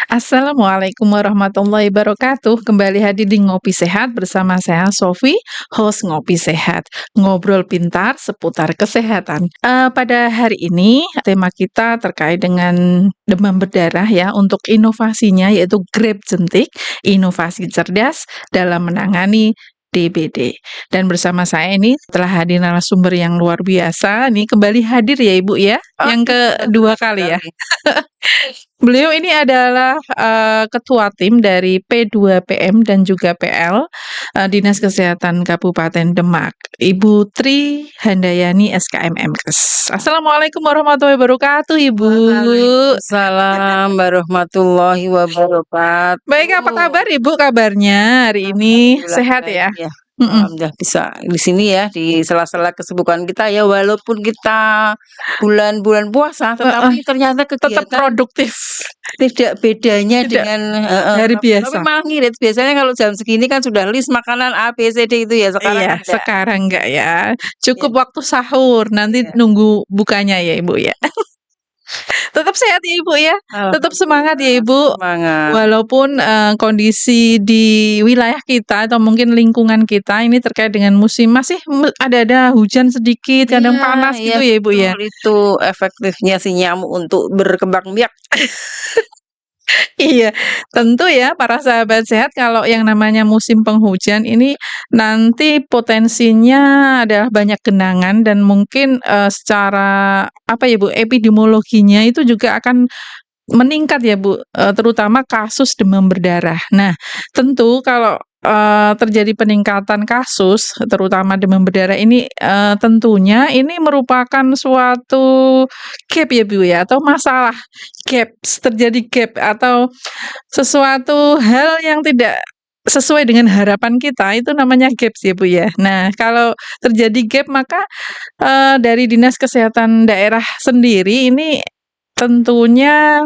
Assalamualaikum warahmatullahi wabarakatuh. Kembali hadir di Ngopi Sehat bersama saya Sofi, host Ngopi Sehat. Ngobrol pintar seputar kesehatan. Pada hari ini tema kita terkait dengan demam berdarah ya, untuk inovasinya yaitu Grab Jentik, inovasi cerdas dalam menangani DBD. Dan bersama saya ini telah hadir narasumber yang luar biasa. Nih kembali hadir ya Ibu ya, Oh yang iya, kedua benar kali ya. sekali. Beliau ini adalah, ketua tim dari P2PM dan juga PL, Dinas Kesehatan Kabupaten Demak, Ibu Tri Handayani SKM Mkes. Assalamualaikum warahmatullahi wabarakatuh, Ibu. Waalaikumsalam warahmatullahi Baik, apa wabarakatuh. kabar Ibu kabarnya hari ini? Alhamdulillah Sehat baik ya? ya. Mhm. Alhamdulillah bisa di sini ya, di sela-sela kesibukan kita ya, walaupun kita bulan-bulan puasa, Heeh, tetapi ternyata tetap kegiatan produktif, tidak bedanya tidak dengan hari tapi biasa. malah ngirit. Biasanya kalau jam segini kan sudah list makanan A, B, C, D itu ya, sekarang Iya, kan enggak. sekarang enggak ya. Ya, Cukup waktu sahur, nanti iya. nunggu bukanya ya, Ibu, ya. Tetap sehat ya, Ibu, ya. Tetap semangat ya, Alhamdulillah, Ibu. semangat. Walaupun, kondisi di wilayah kita atau mungkin lingkungan kita ini terkait dengan musim masih ada hujan sedikit, Iya, kadang panas iya gitu ya, Ibu, betul ya. itu efektifnya si nyamuk untuk berkembang biak. Iya, tentu ya para sahabat sehat kalau yang namanya musim penghujan ini nanti potensinya adalah banyak genangan dan mungkin, secara apa ya, Bu, epidemiologinya itu juga akan meningkat ya, Bu, terutama kasus demam berdarah. Nah, tentu kalau, terjadi peningkatan kasus, terutama demam berdarah ini, tentunya ini merupakan suatu gap ya, Bu, ya, atau masalah terjadi gap atau sesuatu hal yang tidak sesuai dengan harapan kita, itu namanya gaps ya, Bu, ya. Nah, kalau terjadi gap maka, dari Dinas Kesehatan daerah sendiri ini tentunya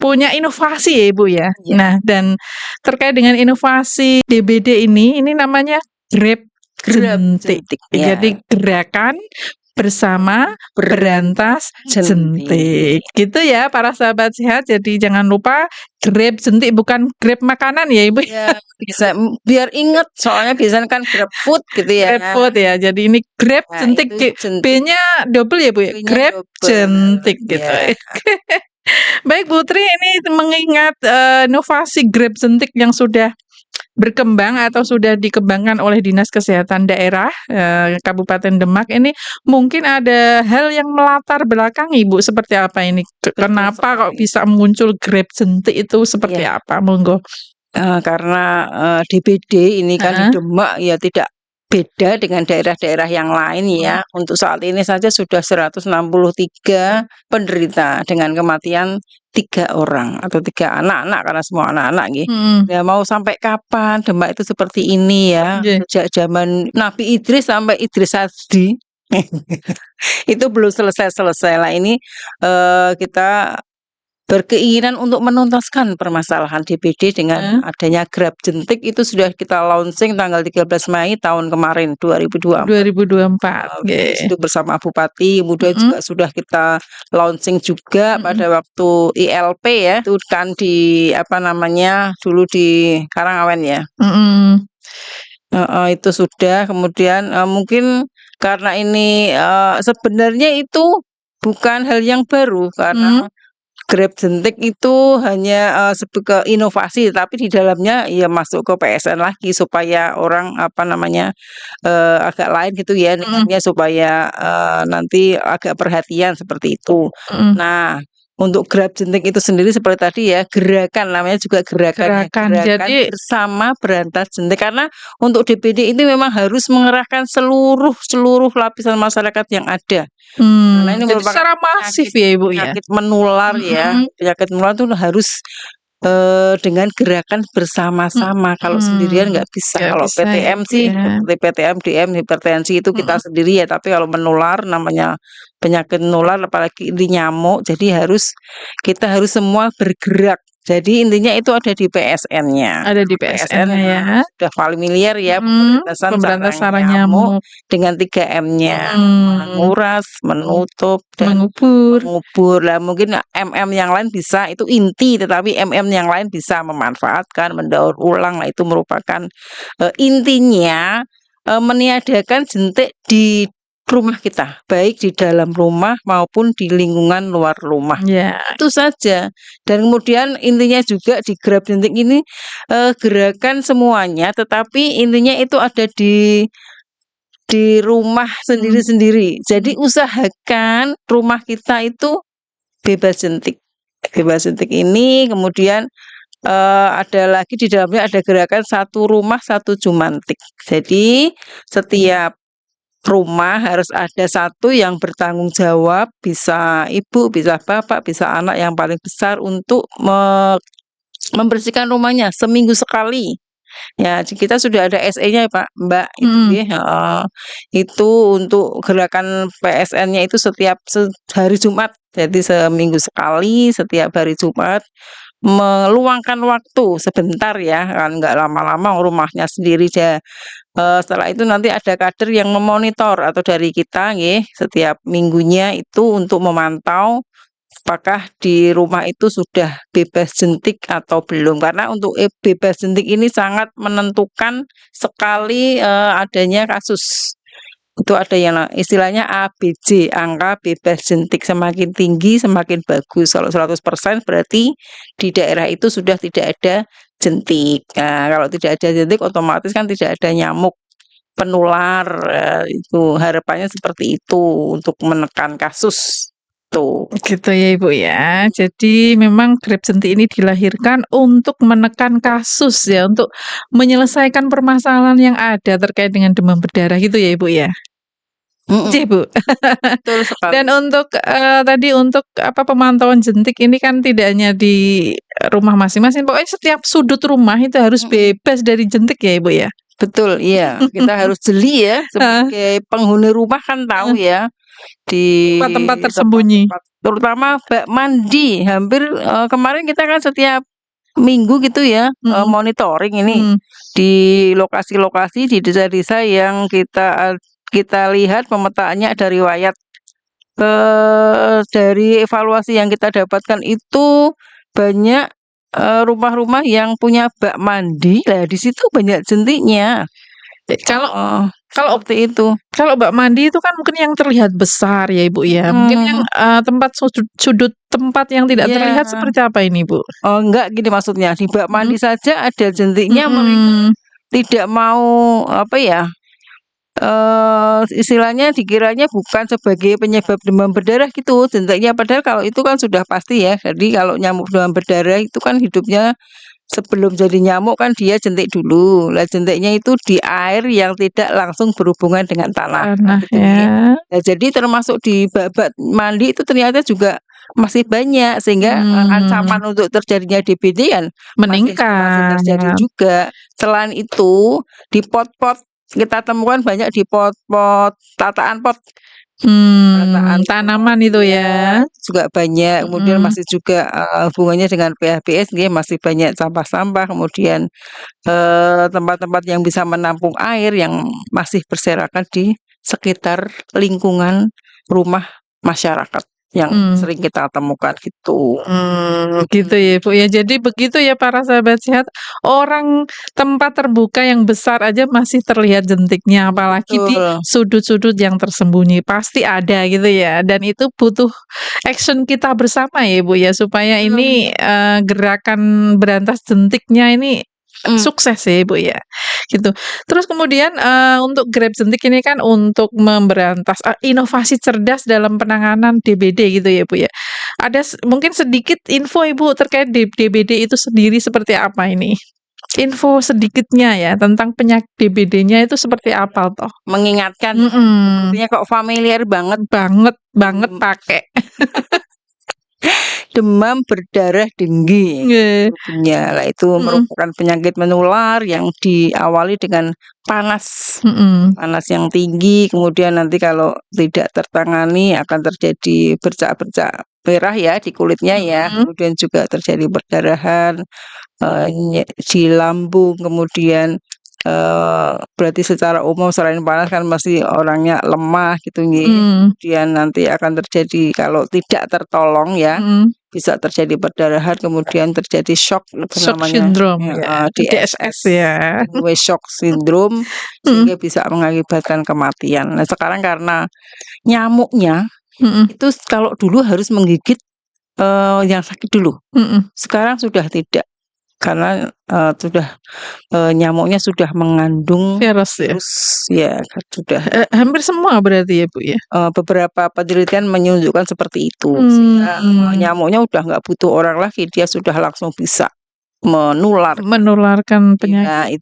punya inovasi ya, Ibu, ya. Iya, Nah, dan terkait dengan inovasi DBD ini namanya Grab grab Jentik. jentik ya, Jadi gerakan bersama berantas berantas jentik. jentik. Gitu ya para sahabat sehat, jadi jangan lupa Grab Jentik bukan Grab makanan ya, Ibu. Ya bisa biar inget soalnya biasanya kan grab food gitu ya. GrabFood ya, jadi ini Grab Nah, Jentik, itu jentik, B-nya double ya, Bu, ya? V-nya Grab double. Jentik gitu. Ya, Baik Bu Tri, ini mengingat, inovasi Grab Jentik yang sudah berkembang atau sudah dikembangkan oleh Dinas Kesehatan Daerah, Kabupaten Demak ini, mungkin ada hal yang melatar belakangi Bu, seperti apa ini? betul Kenapa kok sekali. bisa muncul Grab Jentik itu seperti Iya, apa? Monggo. karena, DBD ini kan di Heeh, Demak ya tidak beda dengan daerah-daerah yang lain mhm, ya. Untuk saat ini saja sudah 163 penderita dengan kematian 3 orang atau 3 anak-anak karena semua anak-anak nggih. mhm, Ya mau sampai kapan Demak itu seperti ini ya, nggih, sejak zaman Nabi Idris sampai Idris Hasdi itu belum selesai-selesai. Lah ini, kita berkeinginan untuk menuntaskan permasalahan DBD dengan heeh, adanya Grab Jentik itu sudah kita launching tanggal 13 Mei tahun kemarin 2024. 2024, Di nggih, situ bersama Bupati, kemudian mhm, juga sudah kita launching juga mhm, pada waktu ILP ya, itu kan di apa namanya, dulu di Karangawen ya. mhm, Heeh, itu sudah kemudian, mungkin karena ini, sebenarnya itu bukan hal yang baru mhm. karena Grab Jentik itu hanya, inovasi, tapi di dalamnya ya masuk ke PSN lagi supaya orang, apa namanya, agak lain gitu ya Mhm, dengarnya supaya, nanti agak perhatian seperti itu. mhm, Nah, untuk Grab Jentik itu sendiri seperti tadi ya, gerakan namanya juga gerakan ya, gerakan. gerakan Jadi bersama berantas jentik. Karena untuk DBD ini memang harus mengerahkan seluruh seluruh lapisan masyarakat yang ada. Karena ini jadi merupakan secara masif penyakit ya, Ibu, ya? penyakit menular ya, Mhm, penyakit menular itu harus, dengan gerakan bersama-sama, kalau sendirian mhm, nggak bisa. nggak Kalau bisa ya, PTM Ibu, sih ya? seperti PTM, DM, hipertensi itu kita Mhm, sendiri ya, tapi kalau menular namanya penyakit menular apalagi ini nyamuk, jadi kita harus semua bergerak Jadi intinya itu ada di PSN-nya. Ada di PSN PSN-nya ya. sudah familiar ya, Mhm, pemberantasan pemberantasan sarang sarang nyamuk nyamuk. dengan 3M-nya, Mhm, menguras, menutup, dan mengubur. mengubur. Lah mungkin MM yang lain bisa, itu inti, tetapi MM yang lain bisa memanfaatkan, mendaur ulang. Nah itu merupakan intinya meniadakan jentik di rumah kita, baik di dalam rumah maupun di lingkungan luar rumah. Ya. Itu saja. Dan kemudian intinya juga di Grab Jentik ini gerakan semuanya, tetapi intinya itu ada di rumah Mhm. sendiri-sendiri. Jadi Mhm. usahakan rumah kita itu bebas jentik. Bebas jentik ini kemudian ada lagi di dalamnya ada gerakan satu rumah satu jumantik. Jadi setiap rumah harus ada satu yang bertanggung jawab, bisa ibu, bisa bapak, bisa anak yang paling besar untuk membersihkan rumahnya seminggu sekali. Ya, kita sudah ada SE-nya ya, Pak, Mbak, itu Mhm. nggih, heeh. Itu untuk gerakan PSN-nya itu setiap hari Jumat. Jadi seminggu sekali, setiap hari Jumat, meluangkan waktu sebentar ya, kan nggak lama-lama rumahnya sendiri setelah itu nanti ada kader yang memonitor atau dari kita nggih, setiap minggunya itu untuk memantau apakah di rumah itu sudah bebas jentik atau belum. Karena untuk bebas jentik ini sangat menentukan sekali adanya kasus. Itu ada yang istilahnya ABC, angka bebas jentik. Semakin tinggi semakin bagus. Kalau 100% berarti di daerah itu sudah tidak ada jentik. Nah, kalau tidak ada jentik otomatis kan tidak ada nyamuk penular, itu harapannya seperti itu untuk menekan kasus, tuh. Gitu ya, Ibu, ya. Jadi memang Grab Jentik ini dilahirkan untuk menekan kasus ya, untuk menyelesaikan permasalahan yang ada terkait dengan demam berdarah gitu ya, Ibu, ya? Mhm, Iya, Bu. betul sekali. Dan untuk, tadi untuk apa, pemantauan jentik ini kan tidak hanya di rumah masing-masing, pokoknya setiap sudut rumah itu harus Mhm, bebas dari jentik ya, Ibu, ya? betul, iya. Kita harus jeli ya, Heeh, sebagai penghuni rumah kan tahu heeh, ya, di tempat-tempat tersembunyi. tempat-tempat terutama bak mandi, hampir kemarin kita kan setiap minggu gitu ya, Mhm, monitoring ini mhm, di lokasi-lokasi di desa-desa yang kita lihat pemetaannya ada riwayat. Dari evaluasi yang kita dapatkan itu banyak, rumah-rumah yang punya bak mandi, lah di situ banyak jentiknya. kalau Heeh, kalau seperti itu. kalau bak mandi itu kan mungkin yang terlihat besar ya, Ibu, ya. Mungkin yang, Mhm, tempat sudut tempat yang tidak iya. terlihat seperti apa ini, Bu? Oh enggak, gini maksudnya, di bak Mhm, mandi saja ada jentiknya, mereka mhm. tidak mau, apa ya, istilahnya dikiranya bukan sebagai penyebab demam berdarah gitu jentiknya, padahal kalau itu kan sudah pasti ya. Jadi kalau nyamuk demam berdarah itu kan hidupnya sebelum jadi nyamuk kan dia jentik dulu. Lah jentiknya itu di air yang tidak langsung berhubungan dengan tanah, kan Tanah gitu ya. nggih. Nah jadi termasuk di bak-bak mandi itu ternyata juga masih banyak sehingga, Mmm, ancaman untuk terjadinya DBD kan masih meningkat. terjadi juga. Selain itu di pot-pot kita temukan banyak di pot-pot tataan pot. Penataan pot, Tanaman itu iya, ya. juga banyak, kemudian Mhm, masih juga, hubungannya dengan PHBS nggih, masih banyak sampah-sampah, kemudian, tempat-tempat yang bisa menampung air yang masih berserakan di sekitar lingkungan rumah masyarakat yang mmm. sering kita temukan gitu. Gitu Mhm, ya, Bu, ya. Jadi begitu ya para sahabat sehat, orang tempat terbuka yang besar aja masih terlihat jentiknya, apalagi di betul, sudut-sudut yang tersembunyi, pasti ada gitu ya. Dan itu butuh action kita bersama ya, Bu, ya, supaya ini, betul, gerakan berantas jentiknya ini mhm, sukses ya, Bu, ya, gitu. Terus kemudian, untuk Grab Jentik ini kan untuk memberantas inovasi cerdas dalam penanganan DBD gitu ya, Bu, ya. Ada mungkin sedikit info Ibu terkait DBD itu sendiri seperti apa ini? Info sedikitnya ya tentang penyakit DBD-nya itu seperti apa toh? mengingatkan ya, Mhm, sepertinya kok familiar banget, banget banget dem pakai. demam berdarah denggi Nggih, sebetulnya. Lah itu mhm, merupakan penyakit menular yang diawali dengan panas. mhm. Panas yang tinggi, kemudian nanti kalau tidak tertangani akan terjadi bercak-bercak merah ya di kulitnya ya, Mhm. kemudian juga terjadi perdarahan, di lambung, kemudian, berarti secara umum selain panas kan masih orangnya lemah gitu nggih, Mhm. kemudian nanti akan terjadi kalau tidak tertolong ya, Mhm. bisa terjadi perdarahan, kemudian terjadi shock apa Shock namanya syndrome ya, heeh, DSS DSS, ya. runway shock syndrome, Mhm. sehingga bisa mengakibatkan kematian. Nah sekarang karena nyamuknya Mhm. itu kalau dulu harus menggigit, yang sakit dulu, Mhm. sekarang sudah tidak. Karena, sudah, nyamuknya sudah mengandung Virus ya? virus ya kan sudah, Hampir semua berarti ya, Bu, ya? beberapa penelitian menunjukkan seperti itu. Sehingga, Mmm. nyamuknya udah nggak butuh orang lagi, dia sudah langsung bisa menularkan. Menularkan Iya penyakit.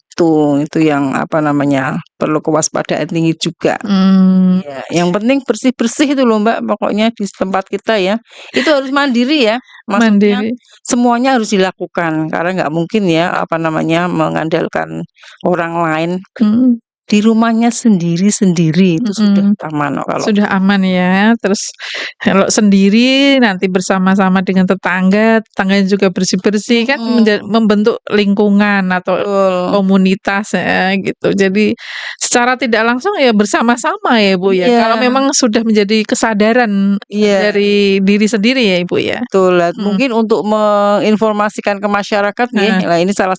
itu yang apa namanya, perlu kewaspadaan tinggi juga. Mmm. Iya, yang penting bersih-bersih itu loh Mbak, pokoknya di tempat kita ya. Itu harus mandiri ya, maksudnya Mandiri. semuanya harus dilakukan karena nggak mungkin ya, apa namanya, mengandalkan orang lain. Mhm. Di rumahnya sendiri-sendiri itu sudah Mhm. aman kok kalau Sudah aman ya, terus kalau sendiri nanti bersama-sama dengan tetangga, tetangganya juga bersih-bersih kan mhm, membentuk lingkungan atau betul. komunitas ya gitu. Jadi secara tidak langsung ya bersama-sama ya, Bu, ya. Kalau Iya memang sudah menjadi kesadaran iya. dari diri sendiri ya, Ibu, ya? Betul, lah Mhm. mungkin untuk menginformasikan ke masyarakat nggih, Heeh. nah ini salah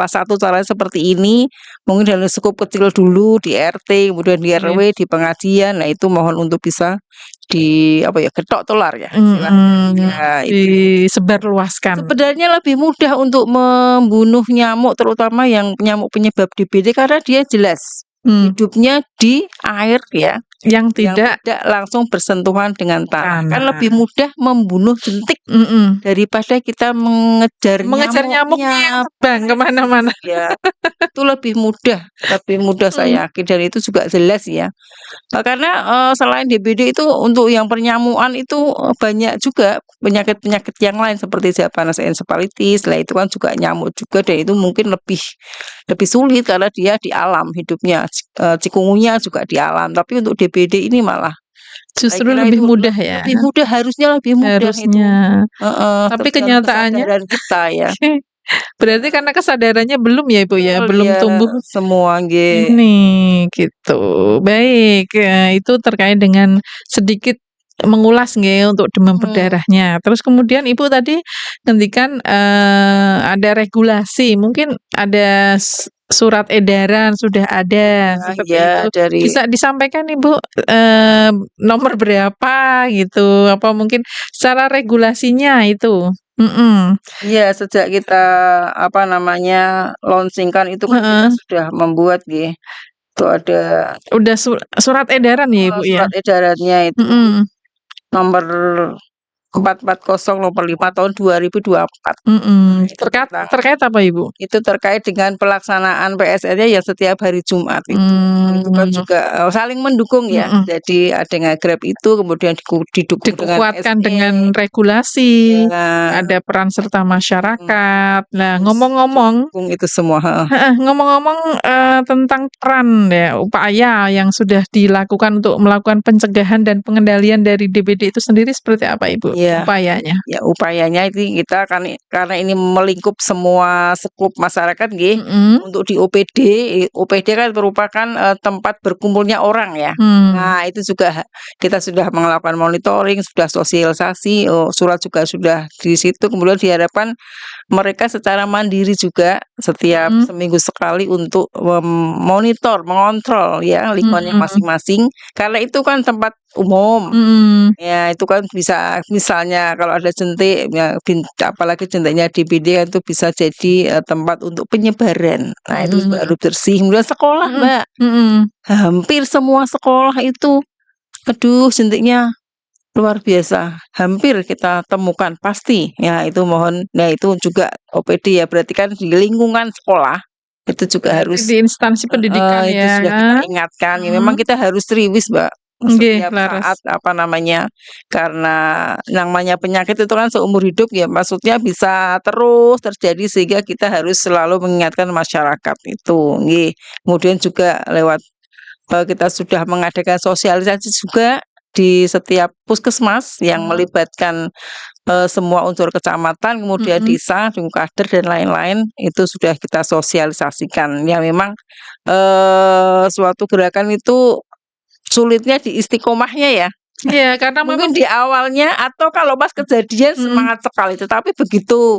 satu caranya seperti ini, mungkin dalam skup kecil dulu di RT, kemudian di Iya. RW, di pengajian, nah itu mohon untuk bisa apa ya, gethok tular ya istilahnya. Mhm. Ya itu. Disebarluaskan. Sebenarnya lebih mudah untuk membunuh nyamuk terutama yang nyamuk penyebab DBD karena dia jelas Mmm. hidupnya di air ya. Yang Yang tidak tidak langsung bersentuhan dengan tanah, kan tanah. lebih mudah membunuh jentik Mhm. daripada kita mengejar Mengejar nyamuknya yang nyamuknya. terbang ke mana-mana. Ya, itu lebih mudah Mhm. saya yakin dan itu juga jelas ya. Karena, selain DBD itu untuk yang penyamukan itu, banyak juga penyakit-penyakit yang lain seperti Japanese encephalitis, lah itu kan juga nyamuk juga dan itu mungkin lebih lebih sulit karena dia di alam hidupnya, cikungunya juga di alam, tapi untuk DBD ini malah saya Justru kira lebih itu mudah ya, lebih mudah, harusnya lebih mudah itu. harusnya. Heeh, Tapi tergantung kenyataannya kesadaran kita ya. berarti karena kesadarannya belum ya, Ibu, ya? Betul, Belum iya, tumbuh semua nggih. ini, gitu. Baik, itu terkait dengan sedikit mengulas nggih untuk demam Mhm, berdarahnya. Terus kemudian Ibu tadi ngendikan, ada regulasi, mungkin ada surat edaran sudah ada, iya seperti itu. dari Bisa disampaikan Ibu, nomor berapa gitu, apa mungkin secara regulasinya itu? Mhm. iya sejak kita, apa namanya, launching-kan itu kan kita Heeh. sudah membuat nggih, itu ada, Udah surat edaran ya, Ibu, ya? surat edarannya itu Mhm. nomor 440 nomor 5 tahun 2024. Mhm. Itu tentang Terkait apa, Ibu? itu terkait dengan pelaksanaan PSN-nya yang setiap hari Jumat itu. Itu kan Mmm. juga, saling mendukung ya. Mhm. Jadi ada Nge-Grab itu kemudian didukung dengan Dikuatkan dengan SE. regulasi, Iya, ada peran serta mhm, masyarakat. Nah, harus ngomong-ngomong didukung itu semua, heeh. heeh, ngomong-ngomong, tentang peran ya, upaya yang sudah dilakukan untuk melakukan pencegahan dan pengendalian dari DBD itu sendiri seperti apa, Ibu, Iya. upayanya? Ya upayanya ini kita kan karena ini melingkup semua skup masyarakat nggih, Mhm. untuk di OPD, OPD kan merupakan, tempat berkumpulnya orang ya. Mmm. Nah itu juga kita sudah melakukan monitoring, sudah sosialisasi, surat juga sudah di situ, kemudian diharapkan mereka secara mandiri juga setiap Mhm. seminggu sekali untuk memonitor, mengontrol ya lingkungannya Mhm. masing-masing, karena itu kan tempat umum. Mhm. Ya itu kan bisa misalnya kalau ada jentik ya apalagi jentiknya DBD kan itu bisa jadi, tempat untuk penyebaran. Nah itu juga Mhm. harus bersih. Kemudian sekolah Mhm. Mbak, Mhm. hampir semua sekolah itu, aduh jentiknya luar biasa, hampir kita temukan pasti. Ya itu mohon nah itu juga OPD ya berarti kan di lingkungan sekolah, itu juga Berarti harus di instansi pendidikan itu ya? sudah kita ingatkan, ya memang Mhm. kita harus riwis, Mbak, Nggih, setiap laras. saat, apa namanya, karena namanya penyakit itu kan seumur hidup ya, maksudnya bisa terus terjadi sehingga kita harus selalu mengingatkan masyarakat itu, nggih. Kemudian juga lewat, kita sudah mengadakan sosialisasi juga, di setiap puskesmas yang Mhm. melibatkan, semua unsur kecamatan, kemudian Mhm. desa, kader dan lain-lain, itu sudah kita sosialisasikan. Ya memang, suatu gerakan itu sulitnya di istiqomahnya ya. Iya, karena memang Mungkin di awalnya atau kalau pas kejadian mhm, semangat sekali, tetapi begitu,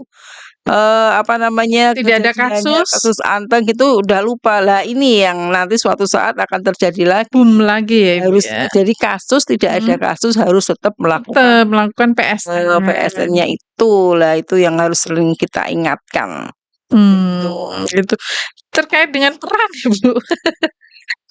apa namanya, tidak ada kejadiannya kasus, kasus anteng gitu udah lupa. Lah ini yang nanti suatu saat akan terjadi boom lagi. lagi ya, Ibu, Harus ya. jadi kasus, tidak ada Mhm. kasus harus tetap melakukan, Tetap melakukan PSN. PSN-nya itu. Lah itu yang harus sering kita ingatkan, gitu. Gitu. Terkait dengan peran ya, Bu.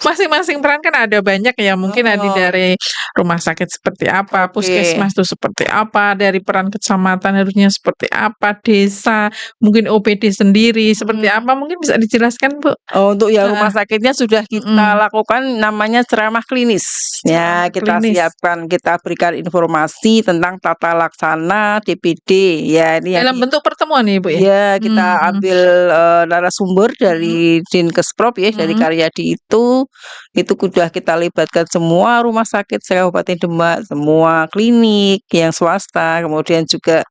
Masing-masing peran kan ada banyak ya, mungkin ada Oh, dari rumah sakit seperti apa, oke. puskesmas itu seperti apa, dari peran kecamatan harusnya seperti apa, desa, mungkin OPD sendiri seperti Mhm. apa, mungkin bisa dijelaskan, Bu? Oh, untuk yang Heeh, rumah sakitnya sudah kita mhm, lakukan namanya ceramah klinis. Ya, ceramah kita klinis. siapkan, kita berikan informasi tentang tata laksana DPD. Ya, ini yang Dalam bentuk pertemuan ya, Ibu, ya? ya kita Mmm, ambil, narasumber mhm, dari Dinkesprop ya, dari mhm, Karyadi itu sudah kita libatkan semua rumah sakit se-Kabupaten Demak, semua klinik yang swasta, kemudian juga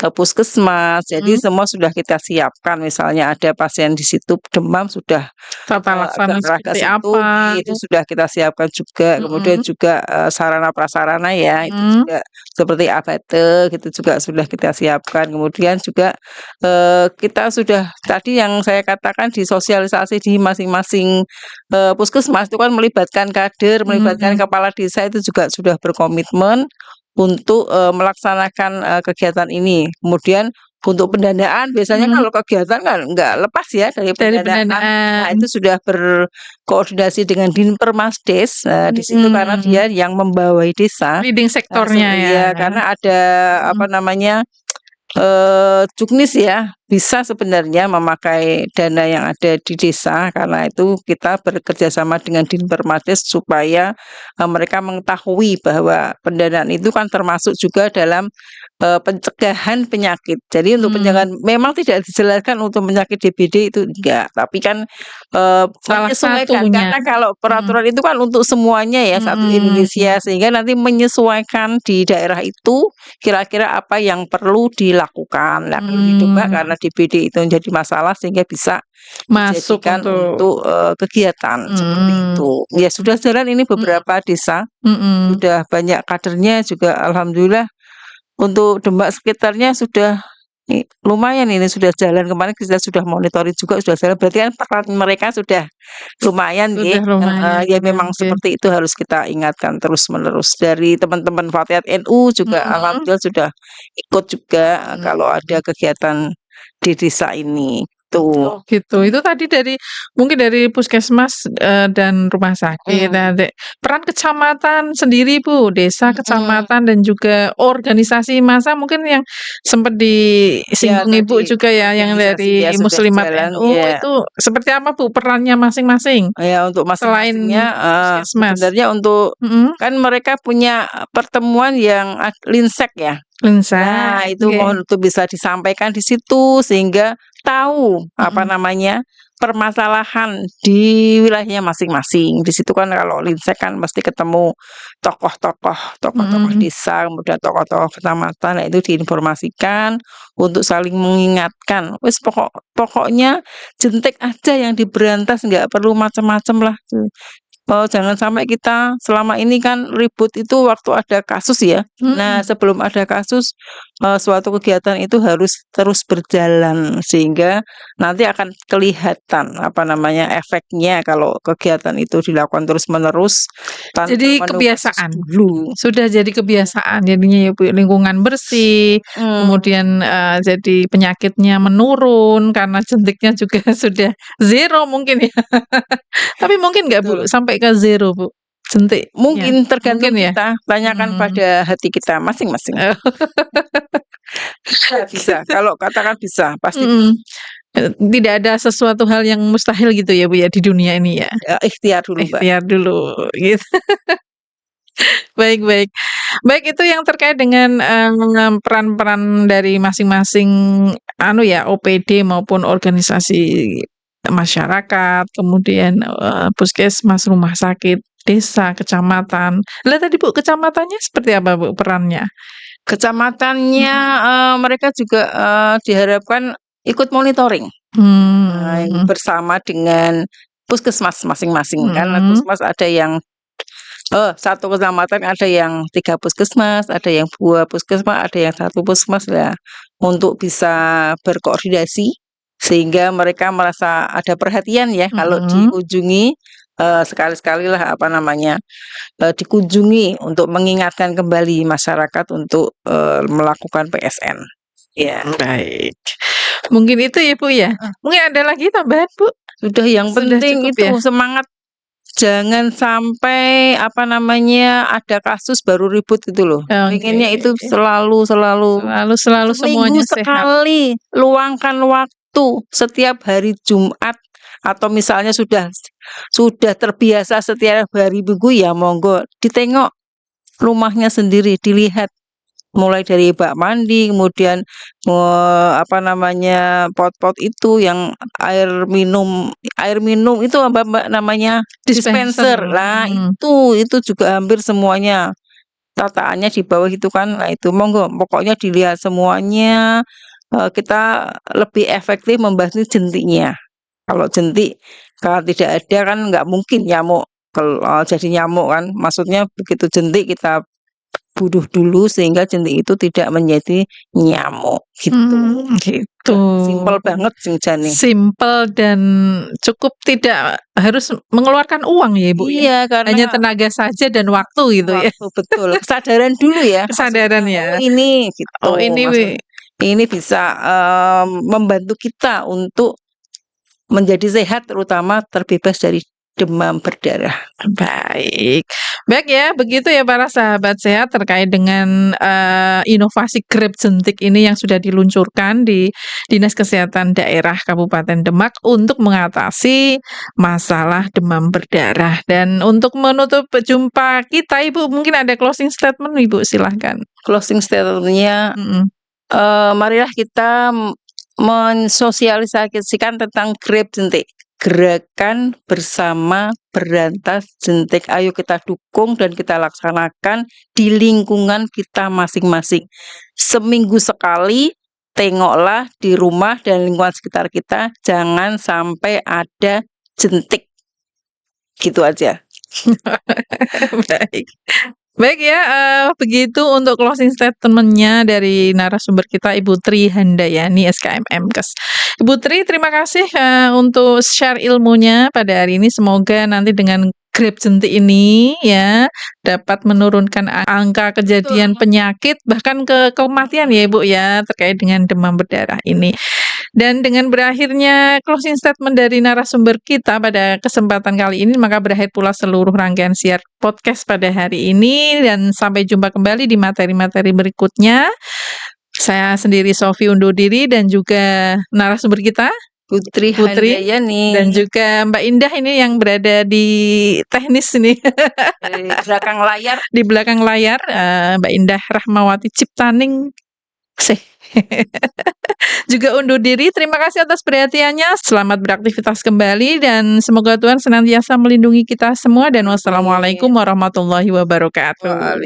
ke puskesmas. Jadi mhm, semua sudah kita siapkan, misalnya ada pasien di situ demam sudah tata ke laksana arah ke seperti situ, apa? itu sudah kita siapkan juga, kemudian Mhm, juga, sarana prasarana ya, itu mhm, juga seperti APD gitu juga sudah kita siapkan. Kemudian juga, kita sudah tadi yang saya katakan disosialisasi di masing-masing, puskesmas itu kan melibatkan kader, melibatkan mhm, kepala desa itu juga sudah berkomitmen untuk, melaksanakan, kegiatan ini. Kemudian untuk pendanaan biasanya mhm, kalau kegiatan kan nggak lepas ya dari dari pendanaan. Nah, pendanaan, itu sudah berkoordinasi dengan Dinpermasdes, di situ karena mhm, dia yang membawai desa. leading Nah, sektornya ya? iya, karena ada apa Mhm, namanya, juknis ya, bisa sebenarnya memakai dana yang ada di desa, karena itu kita bekerja sama dengan Dinpermasdes supaya, mereka mengetahui bahwa pendanaan itu kan termasuk juga dalam, pencegahan penyakit. Jadi untuk mmm, pencegahan memang tidak dijelaskan untuk penyakit DBD itu enggak, tapi kan, salah menyesuaikan satunya, karena kalau mhm, peraturan itu kan untuk semuanya ya, satu mhm, Indonesia, sehingga nanti menyesuaikan di daerah itu kira-kira apa yang perlu dilakukan. Nah, kalau di Demak mmm, karena DBD itu menjadi masalah sehingga bisa masuk dijadikan untuk untuk, kegiatan seperti mmm, itu. Ya sudah jalan ini mhm, beberapa desa, mhm, sudah banyak kadernya juga alhamdulillah untuk Demak sekitarnya sudah lumayan ini sudah jalan, kemarin kita sudah monitoring juga sudah jalan, berarti kan peran mereka sudah lumayan nggih, sudah lumayan ya ya, memang oke, seperti itu harus kita ingatkan terus-menerus. Dari teman-teman Fatihat NU juga mhm, alhamdulillah sudah ikut juga, kalau ada mmm. kegiatan di desa ini, tuh. Oh gitu. Itu tadi dari mungkin dari puskesmas, dan rumah sakit. Mhm, Nah, peran kecamatan sendiri Bu, desa, mhm. kecamatan, dan juga organisasi massa mungkin yang sempat Ya disinggung Ibu tadi juga ya, yang organisasi ya dari sudah Muslimat jalan NU ya. itu seperti apa Bu perannya masing-masing Ya untuk masing-masingnya, selain puskesmas? sebenarnya untuk Mhm, kan mereka punya pertemuan yang linsek ya. lensa, Nah, itu oke. mohon untuk bisa disampaikan di situ sehingga tahu, apa Mhm, namanya, permasalahan di wilayahnya masing-masing. Di situ kan kalau Linsek kan mesti ketemu tokoh-tokoh mhm, desa, kemudian tokoh-tokoh kecamatan, nah itu diinformasikan untuk saling mengingatkan. Wis pokoknya jentik aja yang diberantas, nggak perlu macam-macam lah. Jangan sampai kita selama ini kan ribut itu waktu ada kasus ya. Nah, mhm. sebelum ada kasus, suatu kegiatan itu harus terus berjalan sehingga nanti akan kelihatan, apa namanya, efeknya kalau kegiatan itu dilakukan terus-menerus tanpa Jadi menunggu kasus kebiasaan. dulu. Sudah jadi kebiasaan jadinya ya, Bu, lingkungan bersih, Mhm, kemudian, jadi penyakitnya menurun karena jentiknya juga sudah zero mungkin ya. Tapi mungkin nggak, Bu, betul. sampai ke zero, Bu, jentiknya? Mungkin Mungkin tergantung ya? kita, tanyakan Mmm, pada hati kita masing-masing. oh, Bisa bisa, kalau katakan bisa, pasti bisa. mhm, tidak ada sesuatu hal yang mustahil gitu ya, Bu, ya, di dunia ini ya? Ikhtiar dulu, Mbak. Ikhtiar dulu, gitu. Baik, baik. Baik, itu yang terkait dengan, peran-peran dari masing-masing anu ya, OPD maupun organisasi masyarakat, kemudian, puskesmas, rumah sakit, desa, kecamatan. Lah tadi Bu, kecamatannya seperti apa Bu perannya? Kecamatannya, mereka juga, diharapkan ikut monitoring, Mmm, bersama dengan puskesmas masing-masing. Kan mhm, puskesmas ada yang satu kecamatan ada yang 3 puskesmas, ada yang 2 puskesmas, ada yang 1 puskesmas. Lah, untuk bisa berkoordinasi sehingga mereka merasa ada perhatian ya kalau mhm, dikunjungi, sekali-sekalilah apa namanya, dikunjungi untuk mengingatkan kembali masyarakat untuk, melakukan PSN. Ya, baik. Mungkin itu ya Bu ya? heeh, Mungkin ada lagi tambahan Bu? sudah yang Sudah penting cukup itu ya? semangat. Jangan sampai, apa namanya, ada kasus baru ribut gitu loh. Oke, Pengennya itu selalu selalu selalu seminggu semuanya sehat. sekali luangkan waktu setiap hari Jumat atau misalnya sudah terbiasa setiap hari Minggu, ya monggo ditengok rumahnya sendiri, dilihat. Mulai dari bak mandi, kemudian, apa namanya, pot-pot itu yang air minum itu apa Mbak namanya, Dispenser, dispenser. Lah itu juga hampir semuanya tataannya di bawah itu kan. Nah itu monggo pokoknya dilihat semuanya, kita lebih efektif membasmi jentiknya. Kalau jentik kalau tidak ada kan nggak mungkin nyamuk jadi nyamuk kan. Maksudnya begitu jentik kita bunuh dulu sehingga jentik itu tidak menjadi nyamuk, gitu. gitu. Simpel banget sing jane. Simpel dan cukup tidak harus mengeluarkan uang ya Ibu ya? Iya, karena Hanya tenaga saja dan waktu gitu ya? waktu betul, kesadaran dulu ya maksudnya, Kesadaran oh ya? ini Oh gitu, ini maksudnya ini bisa, membantu kita untuk menjadi sehat terutama terbebas dari demam berdarah. baik. Baik ya, begitu ya para sahabat sehat terkait dengan, inovasi Grab Jentik ini yang sudah diluncurkan di Dinas Kesehatan Daerah Kabupaten Demak untuk mengatasi masalah demam berdarah. Dan untuk menutup jumpa kita Ibu, mungkin ada closing statement Ibu, silahkan. Closing statement-nya, Mhm. marilah kita mensosialisasikan tentang Grab Jentik, gerakan bersama berantas jentik. Ayo kita dukung dan kita laksanakan di lingkungan kita masing-masing. Seminggu sekali, tengoklah di rumah dan lingkungan sekitar kita, jangan sampai ada jentik. Gitu aja. Baik. Baik ya, begitu untuk closing statement-nya dari narasumber kita Ibu Tri Handayani SKM MKes. Ibu Tri terima kasih, untuk share ilmunya pada hari ini. Semoga nanti dengan Grab Jentik ini ya, dapat menurunkan angka kejadian penyakit bahkan kematian ya Ibu ya, terkait dengan demam berdarah ini. Dan dengan berakhirnya closing statement dari narasumber kita pada kesempatan kali ini, maka berakhir pula seluruh rangkaian siar podcast pada hari ini dan sampai jumpa kembali di materi-materi berikutnya. Saya sendiri Sofi undur diri dan juga narasumber kita Putri Putri Handayani, dan juga Mbak Indah ini yang berada di teknis ini di belakang layar. di belakang layar, Mbak Indah Rahmawati Ciptaning sih. Juga undur diri. Terima kasih atas perhatiannya. Selamat beraktivitas kembali dan semoga Tuhan senantiasa melindungi kita semua dan wassalamualaikum warahmatullahi wabarakatuh.